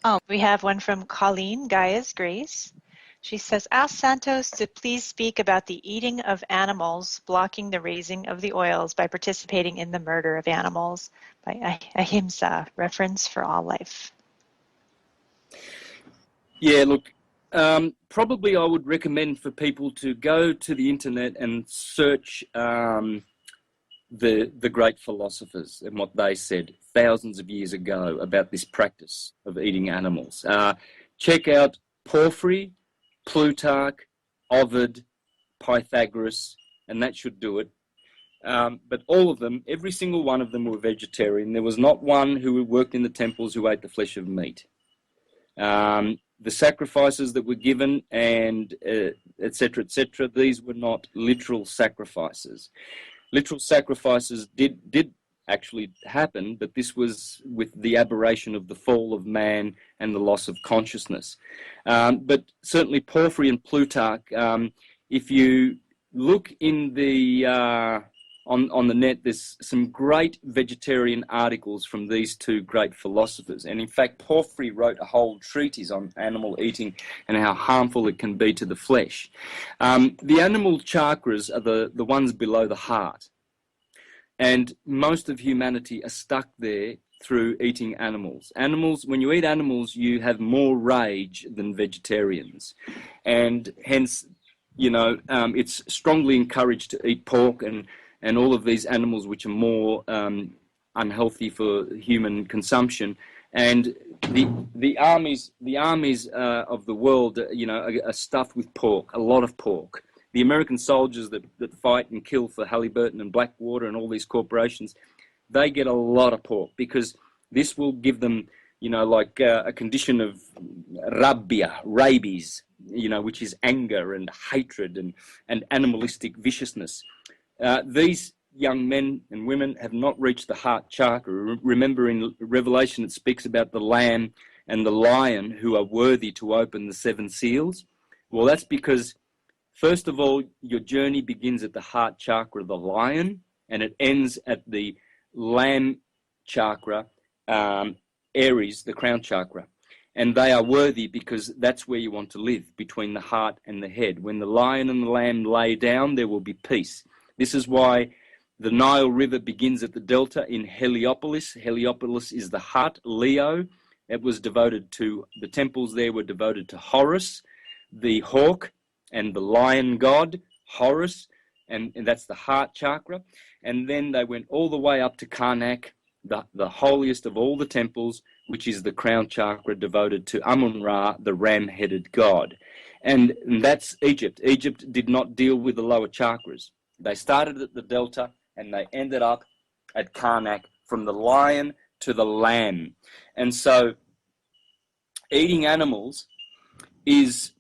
Oh, we have one from Colleen Gaia's Grace. She says, ask Santos to please speak about the eating of animals blocking the raising of the oils by participating in the murder of animals by ahimsa, reference for all life. Yeah, look, probably I would recommend for people to go to the internet and search the great philosophers and what they said thousands of years ago about this practice of eating animals. Check out Porphyry, Plutarch, Ovid, Pythagoras, and that should do it. But all of them, every single one of them were vegetarian. There was not one who worked in the temples who ate the flesh of meat. The sacrifices that were given and etc., etc., these were not literal sacrifices. Literal sacrifices did actually happen, but this was with the aberration of the fall of man and the loss of consciousness. But certainly Porphyry and Plutarch, if you look in the on the net, there's some great vegetarian articles from these two great philosophers. And in fact, Porphyry wrote a whole treatise on animal eating and how harmful it can be to the flesh. The animal chakras are the ones below the heart. And most of humanity are stuck there through eating animals. Animals, when you eat animals, you have more rage than vegetarians. And hence, you know, it's strongly encouraged to eat pork and all of these animals which are more unhealthy for human consumption. And the armies of the world, you know, are stuffed with pork, a lot of pork. The American soldiers that fight and kill for Halliburton and Blackwater and all these corporations, they get a lot of pork because this will give them, you know, like a condition of rabies, you know, which is anger and hatred and animalistic viciousness. These young men and women have not reached the heart chakra. Remember in Revelation it speaks about the lamb and the lion who are worthy to open the seven seals. Well, that's because, first of all, your journey begins at the heart chakra, the lion, and it ends at the lamb chakra, Aries, the crown chakra. And they are worthy because that's where you want to live, between the heart and the head. When the lion and the lamb lay down, there will be peace. This is why the Nile River begins at the delta in Heliopolis. Heliopolis is the heart, Leo. It was devoted to, the temples there were devoted to Horus, the hawk, and the lion god, Horus, and that's the heart chakra. And then they went all the way up to Karnak, the holiest of all the temples, which is the crown chakra devoted to Amun-Ra, the ram-headed god. And that's Egypt. Egypt did not deal with the lower chakras. They started at the delta and they ended up at Karnak, from the lion to the lamb. And so eating animals is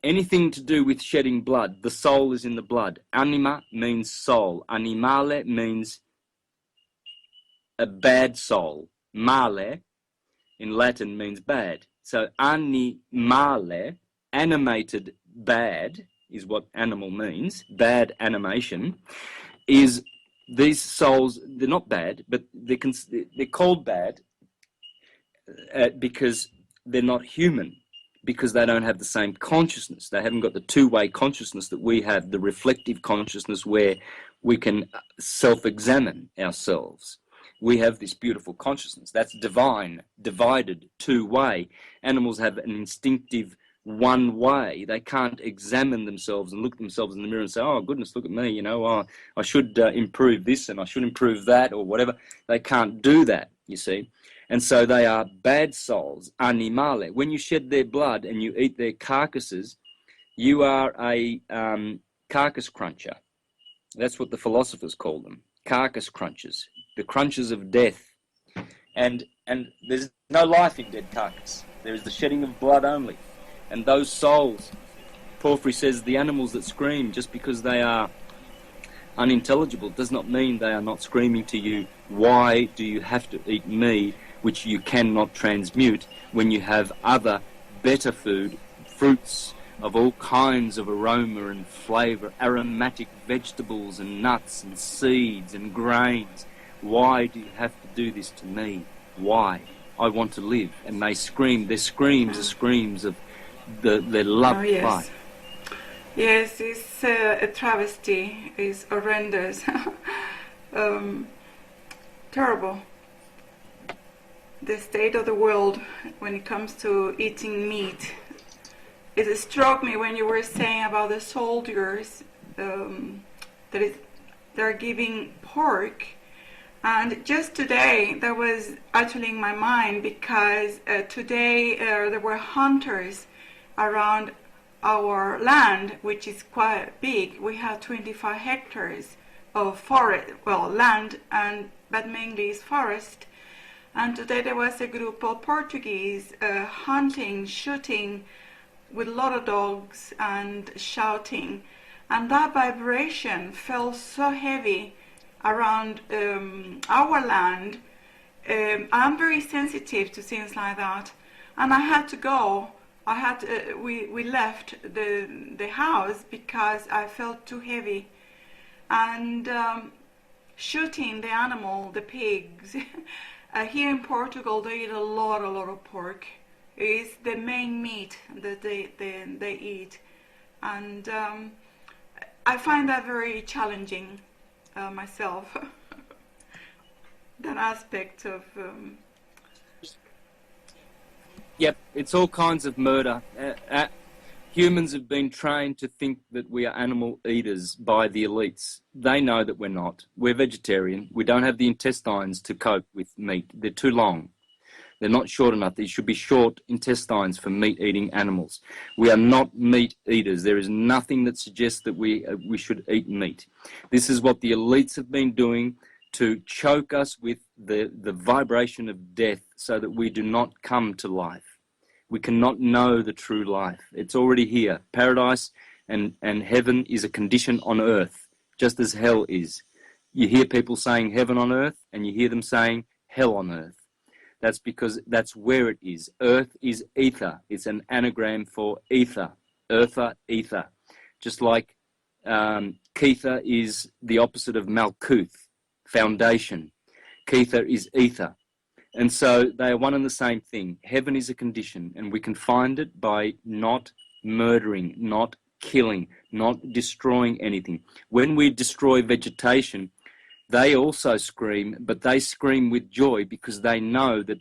anything to do with shedding blood. The soul is in the blood. Anima means soul. Animale means a bad soul. Male in Latin means bad. So animale, animated bad, is what animal means. Bad animation is these souls. They're not bad, but they're called bad because they're not human, because they don't have the same consciousness. They haven't got the two-way consciousness that we have, the reflective consciousness where we can self-examine ourselves. We have this beautiful consciousness. That's divine, divided, two-way. Animals have an instinctive one way. They can't examine themselves and look themselves in the mirror and say, oh, goodness, look at me, you know, oh, I should improve this and I should improve that or whatever. They can't do that, you see. And so they are bad souls, animale. When you shed their blood and you eat their carcasses, you are a carcass cruncher. That's what the philosophers call them, carcass crunchers, the crunchers of death. And there's no life in dead carcass. There is the shedding of blood only. And those souls, Porphyry says, the animals that scream, just because they are unintelligible does not mean they are not screaming to you, why do you have to eat me, which you cannot transmute, when you have other better food, fruits of all kinds of aroma and flavour, aromatic vegetables and nuts and seeds and grains. Why do you have to do this to me? Why? I want to live. And they scream, their screams are screams of their love for life. Yes, it's a travesty. It's horrendous. Terrible. The state of the world when it comes to eating meat. It struck me when you were saying about the soldiers that they're giving pork. And just today, that was actually in my mind, because today there were hunters around our land, which is quite big. We have 25 hectares of forest, well, land, but mainly is forest. And today there was a group of Portuguese hunting, shooting with a lot of dogs and shouting. And that vibration felt so heavy around our land. I'm very sensitive to things like that. And I had to go. We left the house because I felt too heavy. And shooting the animal, the pigs. Here in Portugal, they eat a lot of pork. It's the main meat that they eat. And I find that very challenging myself. That aspect of... Yep, it's all kinds of murder. Humans have been trained to think that we are animal eaters by the elites. They know that we're not. We're vegetarian. We don't have the intestines to cope with meat. They're too long. They're not short enough. These should be short intestines for meat-eating animals. We are not meat eaters. There is nothing that suggests that we should eat meat. This is what the elites have been doing to choke us with the vibration of death so that we do not come to life. We cannot know the true life. It's already here. Paradise and heaven is a condition on earth, just as hell is. You hear people saying heaven on earth, and you hear them saying hell on earth. That's because that's where it is. Earth is ether. It's an anagram for ether. Eartha, ether. Just like Kether is the opposite of Malkuth, foundation. Kether is ether. And so they are one and the same thing. Heaven is a condition, and we can find it by not murdering, not killing, not destroying anything. When we destroy vegetation, they also scream, but they scream with joy because they know that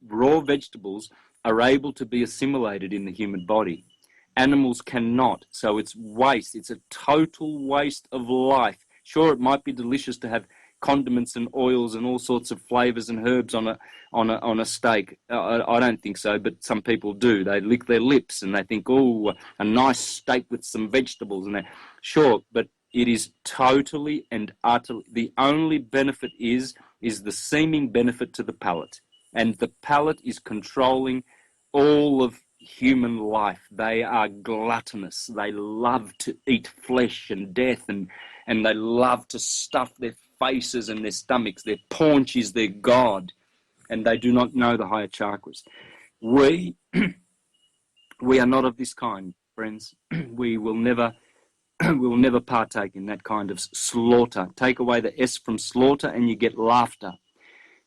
raw vegetables are able to be assimilated in the human body. Animals cannot, so it's waste. It's a total waste of life. Sure, it might be delicious to have condiments and oils and all sorts of flavors and herbs on a steak. I don't think so, but some people do. They lick their lips and they think, oh, a nice steak with some vegetables. And sure, but it is totally and utterly, the only benefit is the seeming benefit to the palate. And the palate is controlling all of human life. They are gluttonous. They love to eat flesh and death, and they love to stuff their faces and their stomachs. Their paunch is their god, and they do not know the higher chakras. We are not of this kind, friends. We will never partake in that kind of slaughter. Take away the S from slaughter and you get laughter.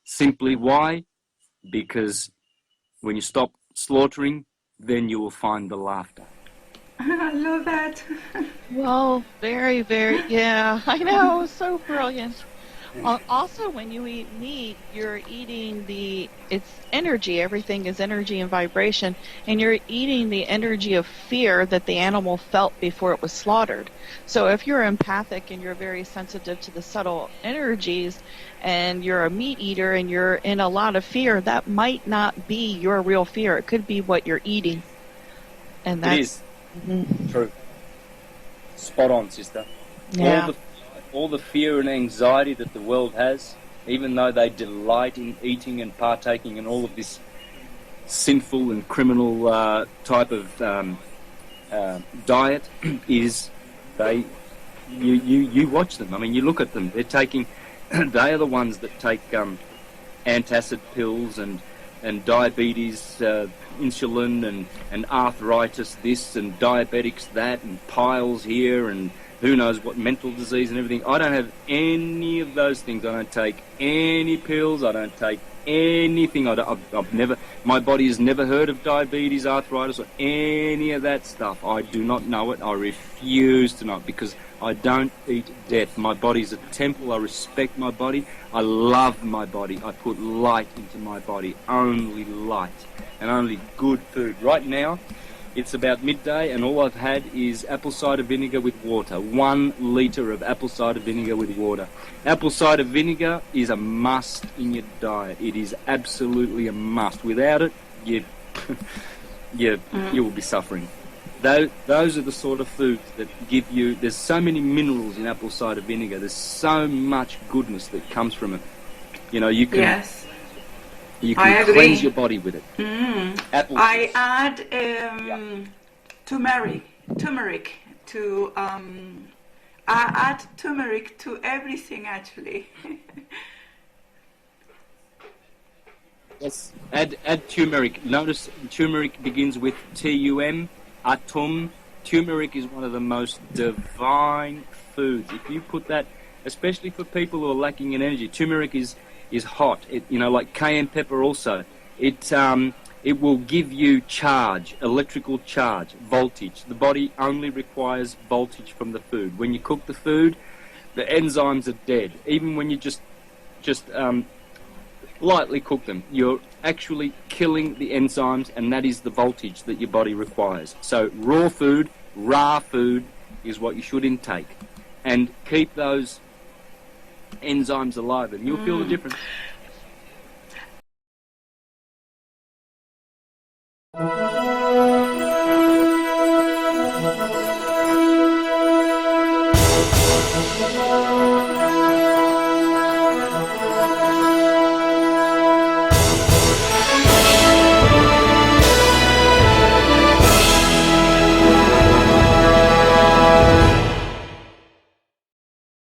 Simply why? Because when you stop slaughtering, then you will find the laughter. I love that. Well, very, very, yeah, I know, so brilliant. Also, when you eat meat, you're eating it's energy. Everything is energy and vibration, and you're eating the energy of fear that the animal felt before it was slaughtered. So if you're empathic and you're very sensitive to the subtle energies, and you're a meat eater and you're in a lot of fear, that might not be your real fear. It could be what you're eating. And that's... It is. Mm-hmm. True. Spot on, sister. Yeah. All the fear and anxiety that the world has, even though they delight in eating and partaking in all of this sinful and criminal type of diet, is you watch them. I mean, you look at them. They're taking. They are the ones that take antacid pills and diabetes, insulin and arthritis this and diabetics that and piles here and who knows what mental disease and everything. I don't have any of those things. I don't take any pills. I don't take anything. I've never, my body has never heard of diabetes, arthritis, or any of that stuff. I do not know it. I refuse to know it because I don't eat death. My body's a temple. I respect my body. I love my body. I put light into my body, only light and only good food. Right now, it's about midday, and all I've had is apple cider vinegar with water. 1 litre of apple cider vinegar with water. Apple cider vinegar is a must in your diet. It is absolutely a must. Without it, you will be suffering. Those are the sort of foods that give you... There's so many minerals in apple cider vinegar. There's so much goodness that comes from it. You know, you can... Yes. You can cleanse your body with it. Apple I add turmeric to I add turmeric to everything actually. Yes. Add turmeric. Notice turmeric begins with T-U-M, atum. Turmeric is one of the most divine foods. If you put that, especially for people who are lacking in energy, turmeric is hot. It, you know, like cayenne pepper also. It will give you charge, electrical charge, voltage. The body only requires voltage from the food. When you cook the food, the enzymes are dead. Even when you just lightly cook them, you're actually killing the enzymes, and that is the voltage that your body requires. So raw food is what you should intake, and keep those enzymes alive, and you'll feel the difference.